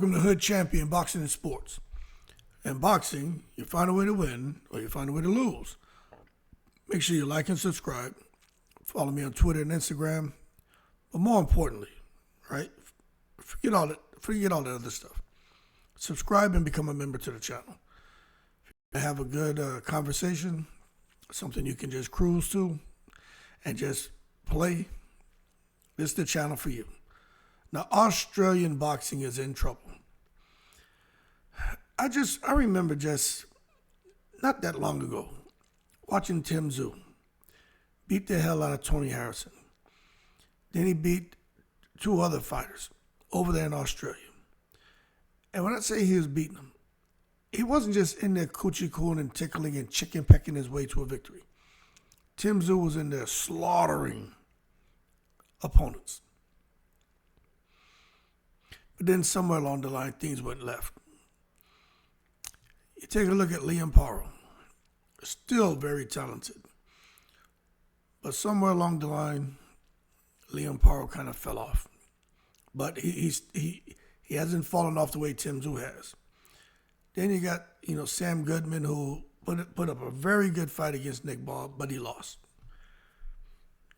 Welcome to Hood Champion Boxing and Sports. In boxing, you find a way to win or you find a way to lose. Make sure you like and subscribe. Follow me on Twitter and Instagram. But more importantly, right? Forget all that other stuff. Subscribe and become a member to the channel. If you have a good conversation, something you can just cruise to and just play, this is the channel for you. Now, Australian boxing is in trouble. I remember just not that long ago watching Tim Tszyu beat the hell out of Tony Harrison. Then he beat two other fighters over there in Australia. And when I say he was beating them, he wasn't just in there coochie cooing and tickling and chicken pecking his way to a victory. Tim Tszyu was in there slaughtering opponents. But then somewhere along the line, things went left. You take a look at Liam Paro, still very talented. But somewhere along the line, Liam Paro kind of fell off. But he hasn't fallen off the way Tim Tszyu has. Then you got, Sam Goodman, who put up a very good fight against Nick Ball, but he lost.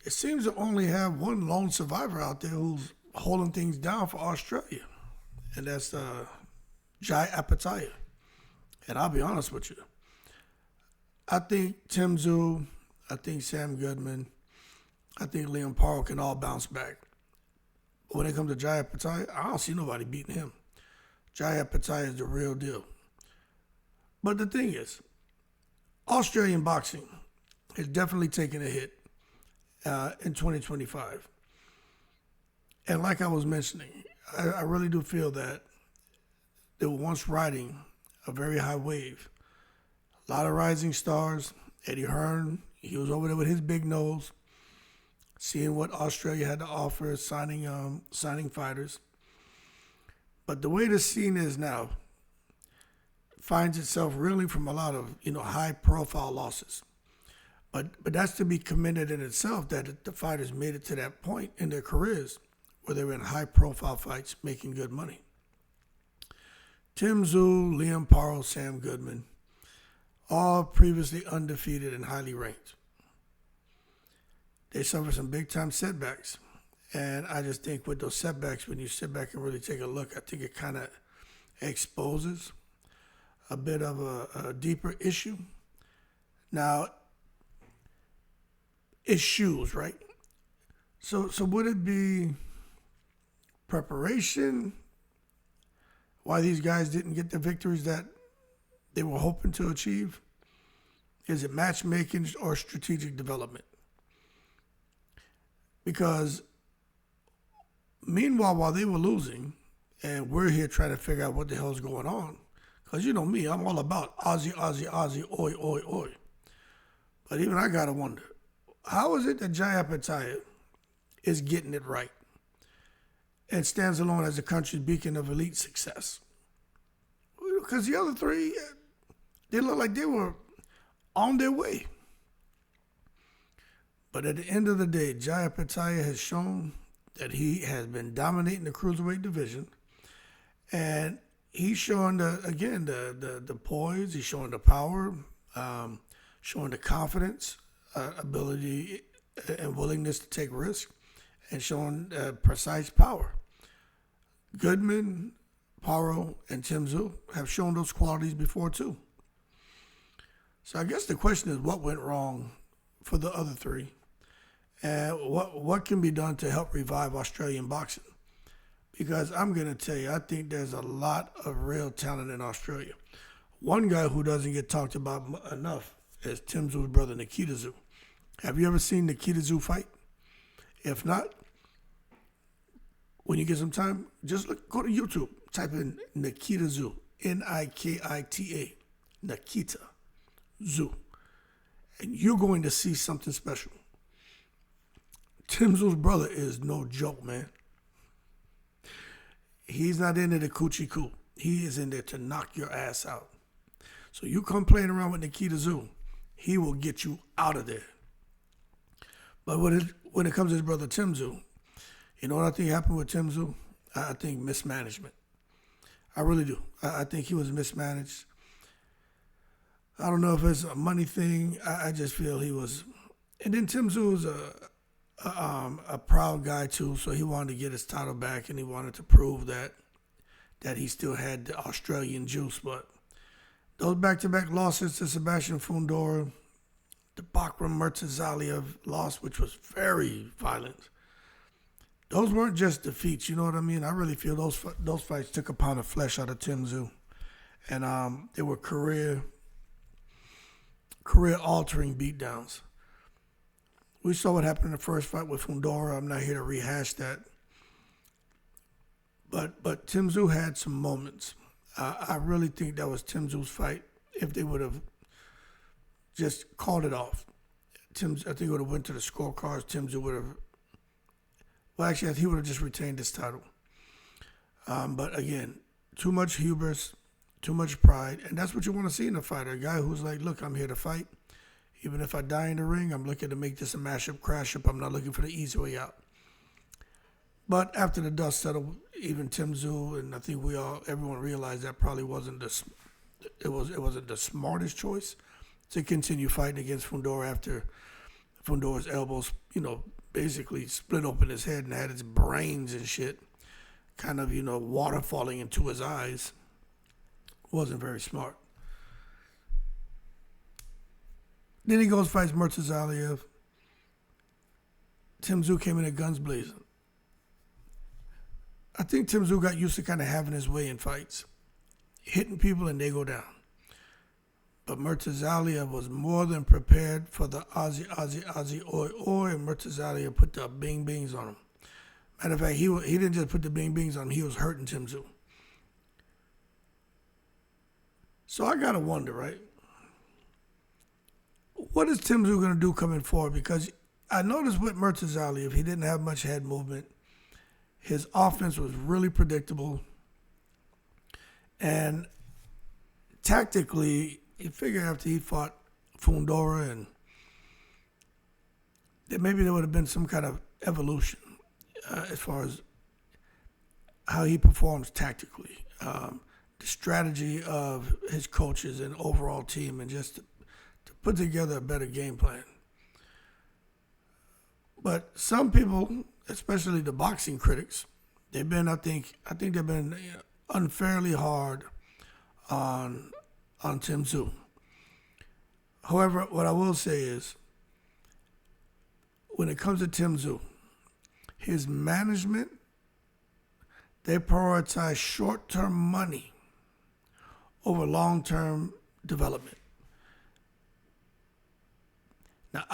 It seems to only have one lone survivor out there who's holding things down for Australia, and that's Jai Opetaia. And I'll be honest with you, I think Tim Tszyu, I think Sam Goodman, I think Liam Paro can all bounce back. But when it comes to Jai Opetaia, I don't see nobody beating him. Jai Opetaia is the real deal. But the thing is, Australian boxing has definitely taken a hit in 2025. And like I was mentioning, I really do feel that they were once riding a very high wave. A lot of rising stars. Eddie Hearn, he was over there with his big nose, seeing what Australia had to offer, signing fighters. But the way the scene is now finds itself reeling from a lot of high-profile losses. But that's to be commended in itself that the fighters made it to that point in their careers where they were in high-profile fights making good money. Tim Tszyu, Liam Paro, Sam Goodman, all previously undefeated and highly ranked. They suffered some big-time setbacks. And I just think with those setbacks, when you sit back and really take a look, I think it kind of exposes a bit of a deeper issue. Now, it's shoes, right? So would it be preparation? Why these guys didn't get the victories that they were hoping to achieve? Is it matchmaking or strategic development? Because meanwhile, while they were losing, and we're here trying to figure out what the hell's going on, because you know me, I'm all about Aussie, Aussie, Aussie, oi, oi, oi. But even I got to wonder, how is it that Jai Opetaia is getting it right and stands alone as a country's beacon of elite success? Because the other three, they look like they were on their way. But at the end of the day, Jai Opetaia has shown that he has been dominating the cruiserweight division, and he's showing the poise, he's showing the power, showing the confidence, ability, and willingness to take risks, and showing precise power. Goodman, Paro, and Tim Tszyu have shown those qualities before too. So I guess the question is, what went wrong for the other three? And what can be done to help revive Australian boxing? Because I'm going to tell you, I think there's a lot of real talent in Australia. One guy who doesn't get talked about enough is Tim Tszyu's brother, Nikita Tszyu. Have you ever seen Nikita Tszyu fight? If not, when you get some time, just go to YouTube. Type in Nikita Tszyu, Nikita, Nikita Tszyu. And you're going to see something special. Tim Tszyu's brother is no joke, man. He's not into the coochie coo. He is in there to knock your ass out. So you come playing around with Nikita Tszyu, he will get you out of there. But when it comes to his brother Tim Tszyu, you know what I think happened with Tim Tszyu? I think mismanagement. I really do. I think he was mismanaged. I don't know if it's a money thing. I just feel he was. And then Tim Tszyu was a proud guy too, so he wanted to get his title back, and he wanted to prove that he still had the Australian juice. But those back-to-back losses to Sebastian Fundora, the Bakram Murtazaliev loss, which was very violent. Those weren't just defeats, you know what I mean? I really feel those fights took a pound of flesh out of Tim Tszyu, and they were career-altering beatdowns. We saw what happened in the first fight with Fundora. I'm not here to rehash that, but Tim Tszyu had some moments. I really think that was Tim Tszyu's fight. If they would have just called it off, I think it would have went to the scorecards. Tim Tszyu would have. Well, actually, he would have just retained his title. But again, too much hubris, too much pride, and that's what you want to see in a fighter. A guy who's like, look, I'm here to fight. Even if I die in the ring, I'm looking to make this a mash-up, crash-up. I'm not looking for the easy way out. But after the dust settled, even Tim Tszyu, and I think everyone realized that probably wasn't it wasn't the smartest choice to continue fighting against Fundora after Fundora's elbows, basically split open his head and had his brains and shit kind of, water falling into his eyes. Wasn't very smart. Then he goes, fights Murtazaliev. Tim Tszyu came in at guns blazing. I think Tim Tszyu got used to kind of having his way in fights, hitting people and they go down. But Murtazaliev was more than prepared for the Aussie, oi, and Murtazaliev put the bing bings on him. Matter of fact, he didn't just put the bing bings on him, he was hurting Tim Tszyu. So I gotta wonder, right? What is Tim Tszyu gonna do coming forward? Because I noticed with Murtazaliev, he didn't have much head movement. His offense was really predictable. And tactically, you figure after he fought Fundora, and that maybe there would have been some kind of evolution as far as how he performs tactically, the strategy of his coaches and overall team, and just to put together a better game plan. But some people, especially the boxing critics, they've been, I think they've been unfairly hard on Tim Tszyu. However, what I will say is, when it comes to Tim Tszyu, his management, they prioritize short-term money over long-term development. Now,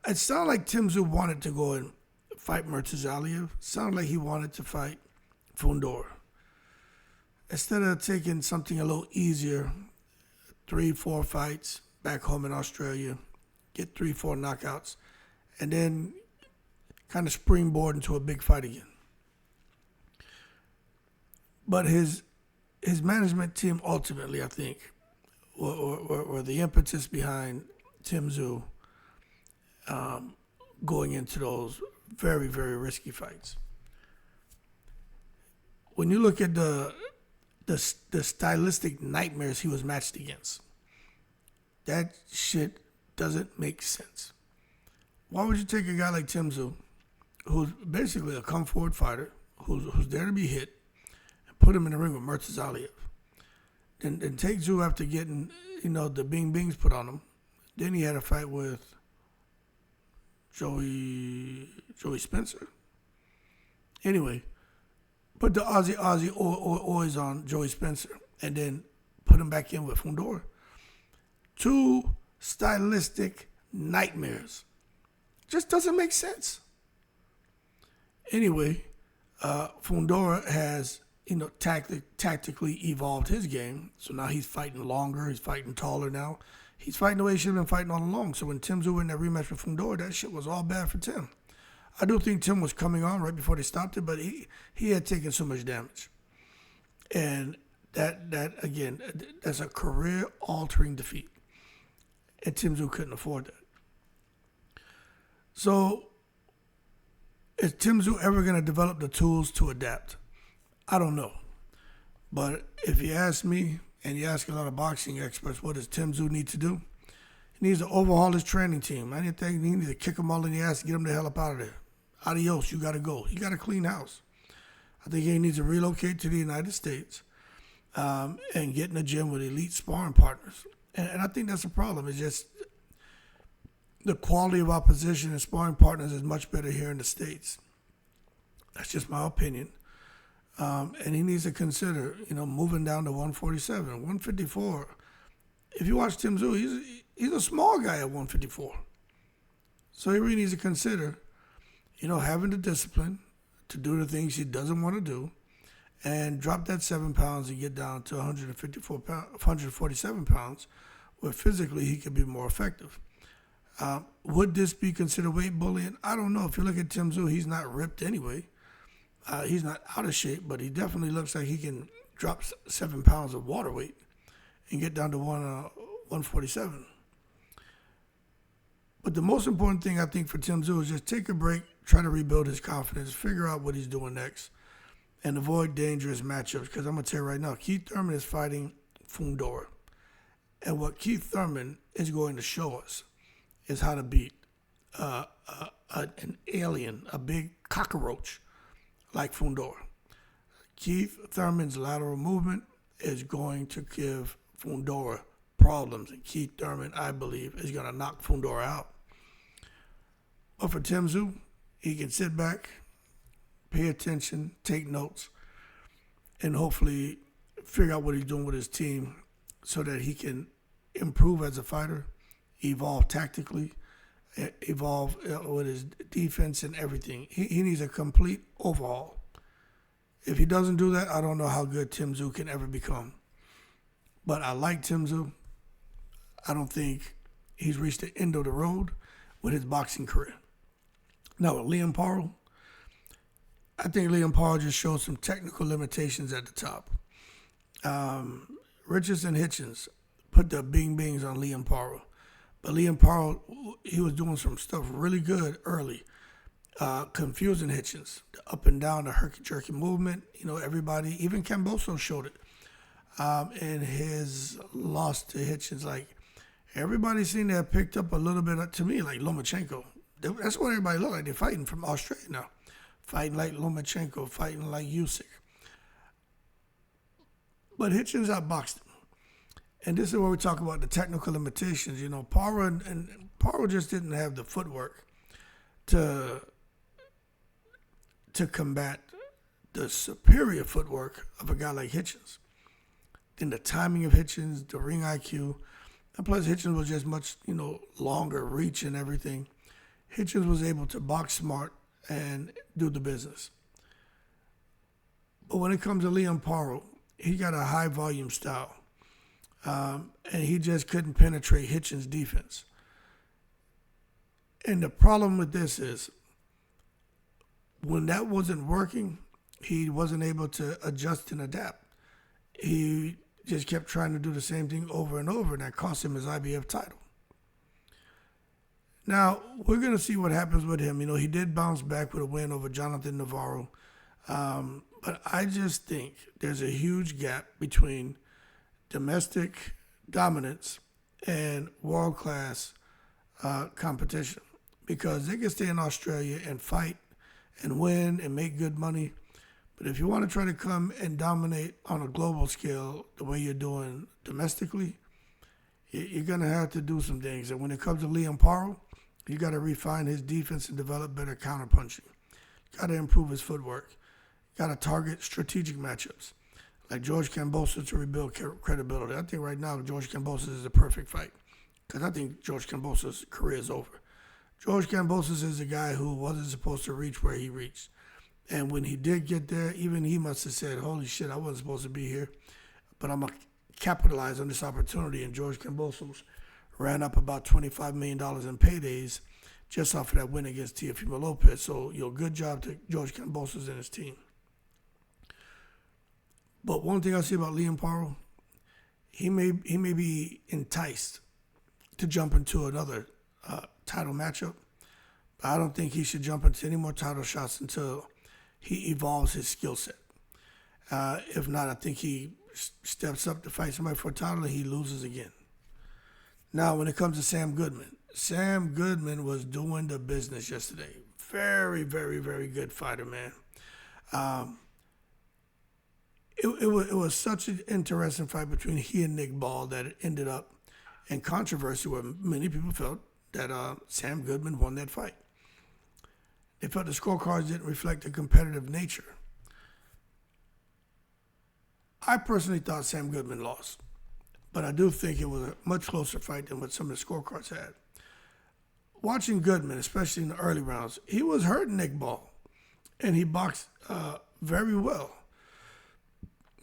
it sounded like Tim Tszyu wanted to go and fight Murtazaliev. It sounded like he wanted to fight Fundora. Instead of taking something a little easier, 3-4 fights back home in Australia, get 3-4 knockouts, and then kind of springboard into a big fight again. But his management team ultimately, I think, were the impetus behind Tim Tszyu going into those very, very risky fights. When you look at the stylistic nightmares he was matched against, that shit doesn't make sense. Why would you take a guy like Tim Tszyu, who's basically a come forward fighter, who's there to be hit, and put him in the ring with Murtazaliev, and take Tszyu after getting, the bing bings put on him? Then he had a fight with Joey Spencer. Anyway, put the Aussie oys on Joey Spencer, and then put him back in with Fundora. Two stylistic nightmares. Just doesn't make sense. Anyway, Fundora has, tactically evolved his game. So now he's fighting longer. He's fighting taller now. He's fighting the way he should have been fighting all along. So when Tim Tszyu in that rematch with Fundora, that shit was all bad for Tim. I do think Tim was coming on right before they stopped it, but he had taken so much damage. And that again, that's a career-altering defeat. And Tim Tszyu couldn't afford that. So is Tim Tszyu ever going to develop the tools to adapt? I don't know. But if you ask me, and you ask a lot of boxing experts, what does Tim Tszyu need to do? He needs to overhaul his training team. I didn't think he needs to kick them all in the ass and get them the hell up out of there. Adios, you got to go. You got to clean house. I think he needs to relocate to the United States and get in a gym with elite sparring partners. And I think that's a problem. It's just the quality of opposition and sparring partners is much better here in the States. That's just my opinion. And he needs to consider, moving down to 147, 154. If you watch Tim Tszyu, he's a small guy at 154. So he really needs to consider, having the discipline to do the things he doesn't want to do and drop that 7 pounds and get down to 147 pounds where physically he could be more effective. Would this be considered weight bullying? I don't know. If you look at Tim Tszyu, he's not ripped anyway. He's not out of shape, but he definitely looks like he can drop 7 pounds of water weight and get down to 147. But the most important thing I think for Tim Tszyu is just take a break, try to rebuild his confidence, figure out what he's doing next, and avoid dangerous matchups. Because I'm going to tell you right now, Keith Thurman is fighting Fundora. And what Keith Thurman is going to show us is how to beat an alien, a big cockroach like Fundora. Keith Thurman's lateral movement is going to give Fundora problems. And Keith Thurman, I believe, is going to knock Fundora out. But for Tim Tszyu, he can sit back, pay attention, take notes, and hopefully figure out what he's doing with his team so that he can improve as a fighter, evolve tactically, evolve with his defense and everything. He needs a complete overhaul. If he doesn't do that, I don't know how good Tim Tszyu can ever become. But I like Tim Tszyu. I don't think he's reached the end of the road with his boxing career. Now with Liam Paro, I think Liam Paro just showed some technical limitations at the top. Richardson Hitchens put the bing-bings on Liam Paro. But Liam Paro, he was doing some stuff really good early, confusing Hitchens, the up and down, the herky-jerky movement. Everybody, even Kambosos showed it. In his loss to Hitchens, everybody seemed to have picked up a little bit, to me, like Lomachenko. That's what everybody looked like. They're fighting from Australia now. Fighting like Lomachenko, fighting like Usyk. But Hitchens outboxed him. And this is where we talk about the technical limitations. Paro and Paro just didn't have the footwork to combat the superior footwork of a guy like Hitchens. Then the timing of Hitchens, the ring IQ, and plus Hitchens was just much, longer reach and everything. Hitchens was able to box smart and do the business. But when it comes to Liam Paro, he got a high volume style. And he just couldn't penetrate Hitchens' defense. And the problem with this is, when that wasn't working, he wasn't able to adjust and adapt. He just kept trying to do the same thing over and over, and that cost him his IBF title. Now, we're going to see what happens with him. He did bounce back with a win over Jonathan Navarro. But I just think there's a huge gap between domestic dominance and world-class competition, because they can stay in Australia and fight and win and make good money. But if you want to try to come and dominate on a global scale the way you're doing domestically, you're going to have to do some things. And when it comes to Liam Paro, you got to refine his defense and develop better counterpunching. Got to improve his footwork. Got to target strategic matchups, like George Kambosos, to rebuild credibility. I think right now George Kambosos is a perfect fight, because I think George Kambosos' career is over. George Kambosos is a guy who wasn't supposed to reach where he reached. And when he did get there, even he must have said, holy shit, I wasn't supposed to be here, but I'm going to capitalize on this opportunity. And George Kambosos ran up about $25 million in paydays just off of that win against Teofimo Lopez. So, good job to George Kambosos and his team. But one thing I see about Liam Paro, he may be enticed to jump into another title matchup. But I don't think he should jump into any more title shots until he evolves his skill set. If not, I think he steps up to fight somebody for a title and he loses again. Now, when it comes to Sam Goodman was doing the business yesterday. Very, very, very good fighter, man. It was such an interesting fight between he and Nick Ball that it ended up in controversy where many people felt that Sam Goodman won that fight. They felt the scorecards didn't reflect the competitive nature. I personally thought Sam Goodman lost, but I do think it was a much closer fight than what some of the scorecards had. Watching Goodman, especially in the early rounds, he was hurting Nick Ball, and he boxed very well.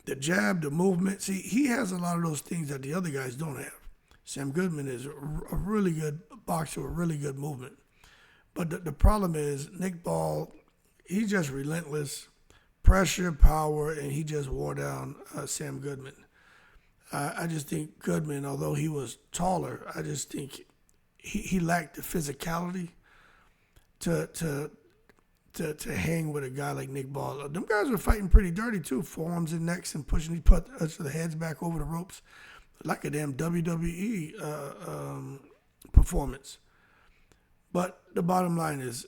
The jab, the movement, see, he has a lot of those things that the other guys don't have. Sam Goodman is a really good boxer with really good movement. But the problem is Nick Ball, he's just relentless, pressure, power, and he just wore down Sam Goodman. I just think Goodman, although he was taller, I just think he lacked the physicality to hang with a guy like Nick Ball. Them guys were fighting pretty dirty too, forearms and necks and pushing. He put the heads back over the ropes like a damn WWE performance. But the bottom line is,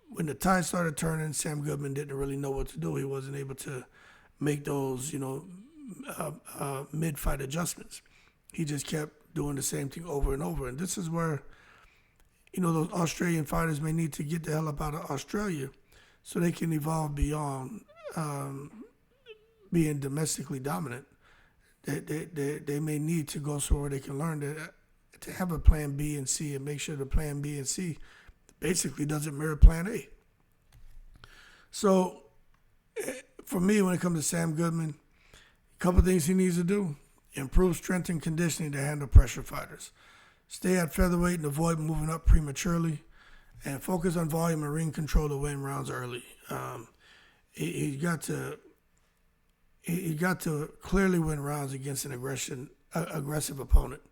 when the tide started turning, Sam Goodman didn't really know what to do. He wasn't able to make those, mid-fight adjustments. He just kept doing the same thing over and over. And this is where, those Australian fighters may need to get the hell up out of Australia so they can evolve beyond being domestically dominant. They may need to go somewhere they can learn to have a plan B and C and make sure the plan B and C basically doesn't mirror plan A. So for me, when it comes to Sam Goodman, a couple of things he needs to do: improve strength and conditioning to handle pressure fighters, stay at featherweight and avoid moving up prematurely, and focus on volume and ring control to win rounds early. He got to clearly win rounds against an aggressive opponent.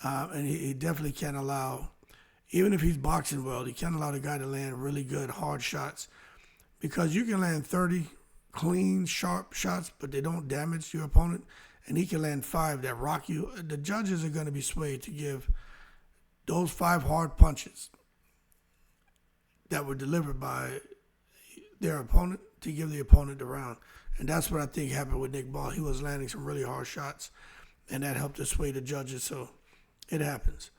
And he definitely can't allow, even if he's boxing well, he can't allow the guy to land really good, hard shots. Because you can land 30 clean, sharp shots, but they don't damage your opponent. And he can land 5 that rock you. The judges are going to be swayed to give those 5 hard punches that were delivered by their opponent to give the opponent the round. And that's what I think happened with Nick Ball. He was landing some really hard shots, and that helped to sway the judges. So it happens.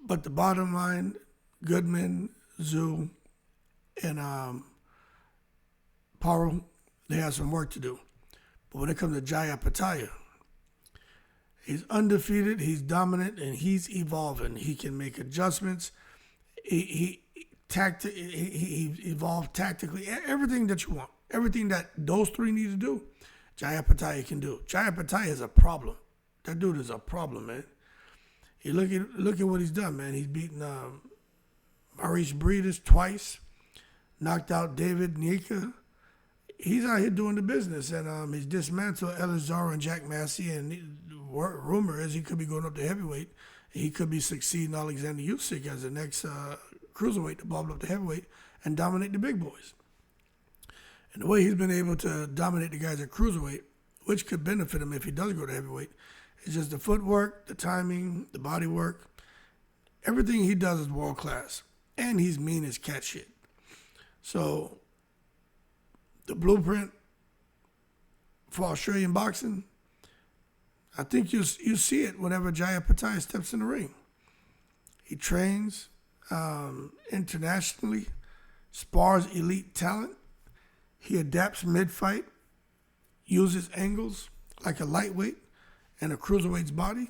But the bottom line, Goodman, Tszyu, and Paro, they have some work to do. But when it comes to Jai Opetaia, he's undefeated, he's dominant, and he's evolving. He can make adjustments. He evolved tactically. Everything that you want, everything that those 3 need to do, Jai Opetaia can do. Jai Opetaia is a problem. That dude is a problem, man. You look at what he's done, man. He's beaten Maurice Breedis twice, knocked out David Nika. He's out here doing the business, and he's dismantled Elizaro and Jack Massey, and rumor is he could be going up to heavyweight. He could be succeeding Alexander Usyk as the next cruiserweight to bubble up to heavyweight and dominate the big boys. And the way he's been able to dominate the guys at cruiserweight, which could benefit him if he does go to heavyweight, is just the footwork, the timing, the body work. Everything he does is world class. And he's mean as cat shit. So the blueprint for Australian boxing, I think you see it whenever Jai Opetaia steps in the ring. He trains internationally, spars elite talent. He adapts mid-fight, uses angles like a lightweight and a cruiserweight's body,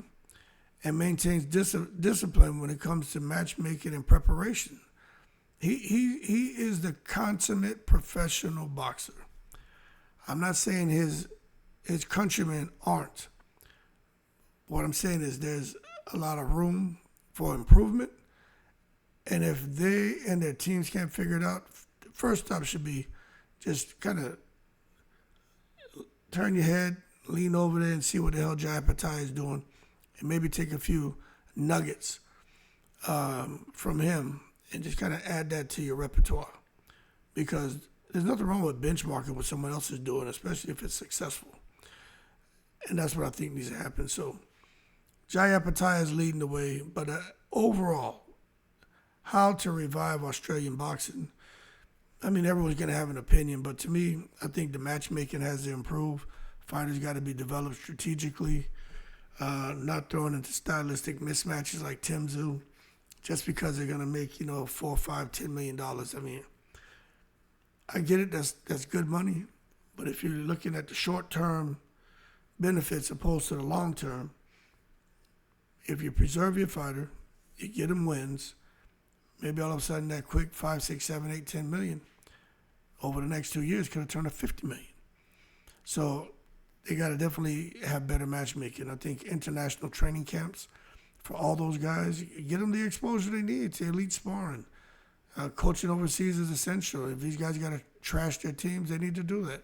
and maintains discipline when it comes to matchmaking and preparation. He is the consummate professional boxer. I'm not saying his countrymen aren't. What I'm saying is there's a lot of room for improvement, and if they and their teams can't figure it out, the first stop should be just kind of turn your head, lean over there and see what the hell Jai Opetaia is doing, and maybe take a few nuggets from him and just kind of add that to your repertoire. Because there's nothing wrong with benchmarking what someone else is doing, especially if it's successful. And that's what I think needs to happen. So Jai Opetaia is leading the way, but overall, how to revive Australian boxing. I mean, everyone's going to have an opinion, but to me, I think the matchmaking has to improve. Fighters got to be developed strategically, not thrown into stylistic mismatches like Tim Tszyu, just because they're going to make, $4, $5, $10 million. I mean, I get it, that's good money, but if you're looking at the short-term benefits opposed to the long-term, if you preserve your fighter, you get him wins, maybe all of a sudden that quick 5, 6, 7, 8, 10 million over the next 2 years could have turned to 50 million. So they got to definitely have better matchmaking. I think international training camps for all those guys, get them the exposure they need to elite sparring. Coaching overseas is essential. If these guys got to trash their teams, they need to do that.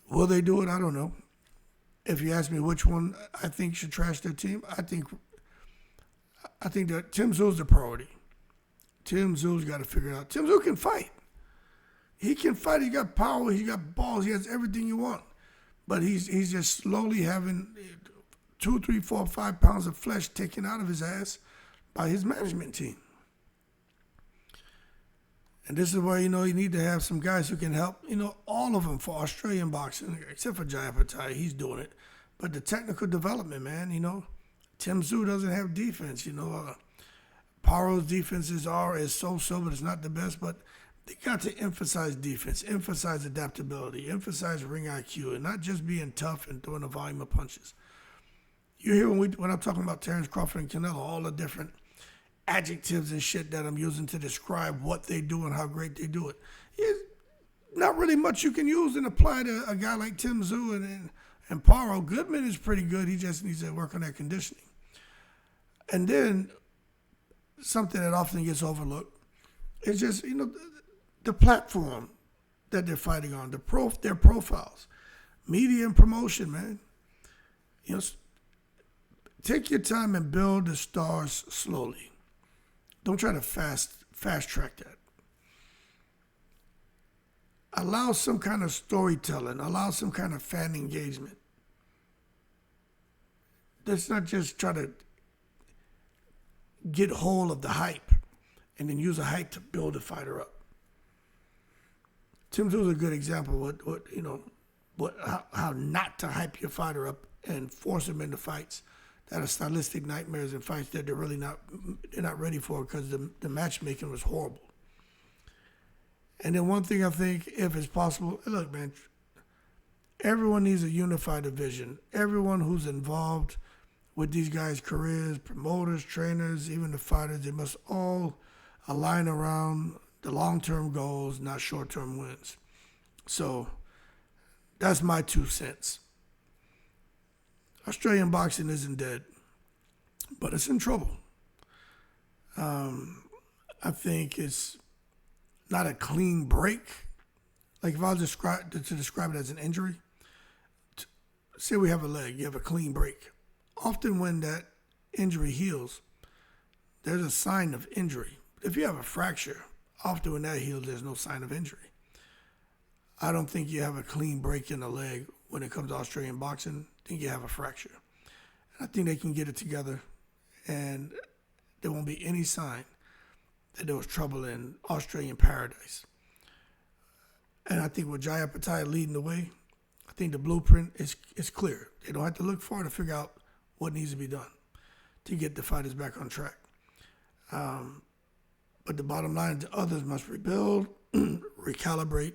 Will they do it? I don't know. If you ask me which one I think should trash their team, I think that Tim Tszyu the priority. Tim Tszyu got to figure it out. Tim Tszyu can fight. He can fight. He got power. He got balls. He has everything you want. But he's just slowly having 2, 3, 4, 5 pounds of flesh taken out of his ass by his management team. And this is where, you need to have some guys who can help, all of them for Australian boxing, except for Jai Opetaia. He's doing it. But the technical development, man, Tim Tszyu doesn't have defense, Paro's defenses is so-so, but it's not the best. But they got to emphasize defense, emphasize adaptability, emphasize ring IQ, and not just being tough and throwing a volume of punches. You hear when I'm talking about Terrence Crawford and Canelo, all the different adjectives and shit that I'm using to describe what they do and how great they do it. It's not really much you can use and apply to a guy like Tim Tszyu and Paro. Goodman is pretty good. He just needs to work on that conditioning. And then something that often gets overlooked is just, the platform that they're fighting on, their profiles, media and promotion, man. Take your time and build the stars slowly. Don't try to fast track that. Allow some kind of storytelling. Allow some kind of fan engagement. Let's not just try to get hold of the hype and then use a hype to build a fighter up. Tim Tszyu is a good example of how not to hype your fighter up and force him into fights that are stylistic nightmares and fights that they're not ready for because the matchmaking was horrible. And then one thing I think, if it's possible, look, man, everyone needs a unified vision. Everyone who's involved with these guys' careers, promoters, trainers, even the fighters, they must all align around the long-term goals, not short-term wins. So that's my 2 cents. Australian boxing isn't dead, but it's in trouble. I think it's not a clean break. Like if I was to describe it as an injury, say we have a leg, you have a clean break. Often when that injury heals, there's a sign of injury. If you have a fracture, often when that heals, there's no sign of injury. I don't think you have a clean break in the leg when it comes to Australian boxing. I think you have a fracture. And I think they can get it together, and there won't be any sign that there was trouble in Australian paradise. And I think with Jai Opetaia leading the way, I think the blueprint is clear. They don't have to look far to figure out what needs to be done to get the fighters back on track. But the bottom line is the others must rebuild, recalibrate,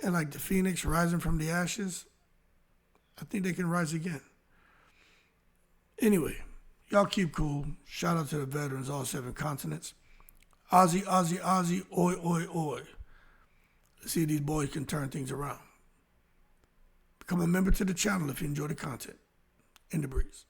and like the phoenix rising from the ashes, I think they can rise again. Anyway, y'all keep cool. Shout out to the veterans, all 7 continents. Aussie, Aussie, Aussie, oi, oi, oi. Let's see if these boys can turn things around. Become a member to the channel if you enjoy the content. In the breeze.